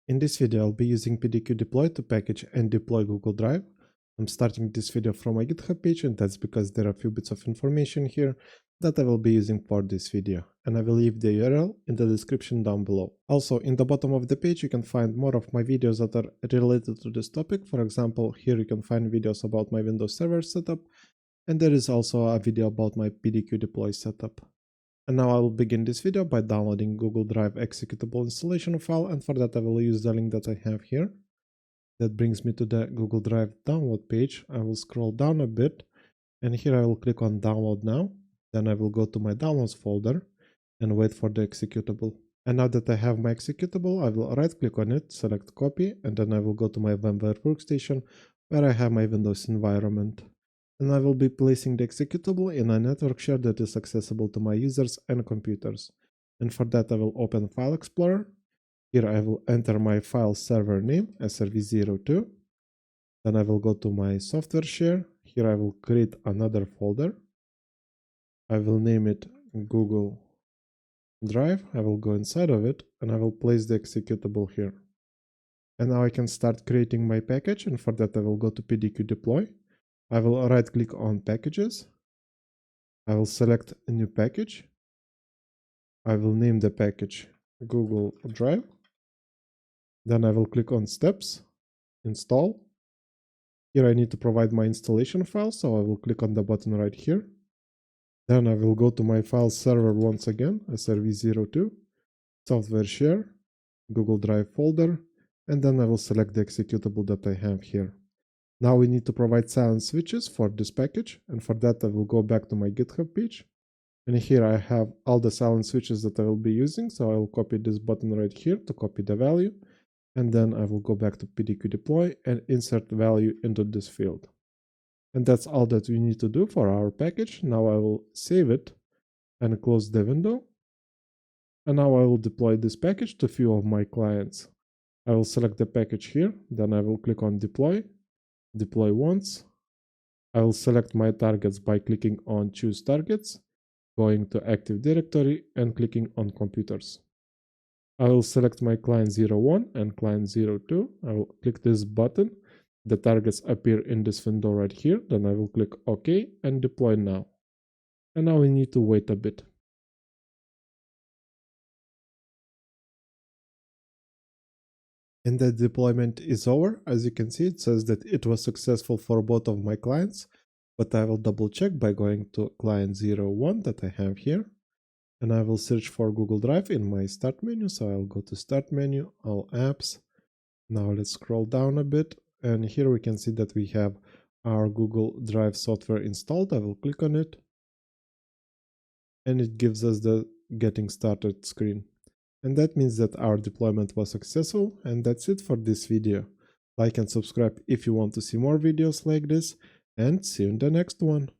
In this video, I'll be using PDQ Deploy to package and deploy Google Drive. I'm starting this video from my GitHub page, and that's because there are a few bits of information here that I will be using for this video, and I will leave the URL in the description down below. Also, in the bottom of the page, you can find more of my videos that are related to this topic. For example, here you can find videos about my Windows Server setup, and there is also a video about my PDQ Deploy setup. And now I will begin this video by downloading Google Drive executable installation file, and for that I will use the link that I have here. That brings me to the Google Drive download page. I will scroll down a bit, and here I will click on download now. Then I will go to my downloads folder and wait for the executable. And now that I have my executable, I will right click on it, select copy, and then I will go to my VMware workstation where I have my Windows environment. And I will be placing the executable in a network share that is accessible to my users and computers. And for that I will open File Explorer. Here I will enter my file server name, SRV02. Then I will go to my software share. Here I will create another folder. I will name it Google Drive. I will go inside of it and I will place the executable here. And now I can start creating my package, and for that I will go to PDQ Deploy. I will right click on packages. I will select a new package. I will name the package Google Drive. Then I will click on steps, install. Here I need to provide my installation file, so I will click on the button right here. Then I will go to my file server once again, SRV02, software share, Google Drive folder, and then I will select the executable that I have here. Now we need to provide silent switches for this package, and for that I will go back to my GitHub page. And here I have all the silent switches that I will be using, so I will copy this button right here to copy the value. And then I will go back to PDQ Deploy and insert value into this field. And that's all that we need to do for our package. Now I will save it and close the window. And now I will deploy this package to a few of my clients. I will select the package here, then I will click on deploy. Deploy once. I will select my targets by clicking on choose targets, going to Active Directory and clicking on computers. I will select my client 01 and client 02. I will click this button. The targets appear in this window right here. Then I will click OK and deploy now. And now we need to wait a bit. And the deployment is over. As you can see, it says that it was successful for both of my clients, but I will double check by going to client 01 that I have here. And I will search for Google Drive in my start menu. So I'll go to start menu, all apps. Now let's scroll down a bit. And here we can see that we have our Google Drive software installed. I will click on it. And it gives us the getting started screen. And that means that our deployment was successful. And that's it for this video. Like and subscribe if you want to see more videos like this. And see you in the next one.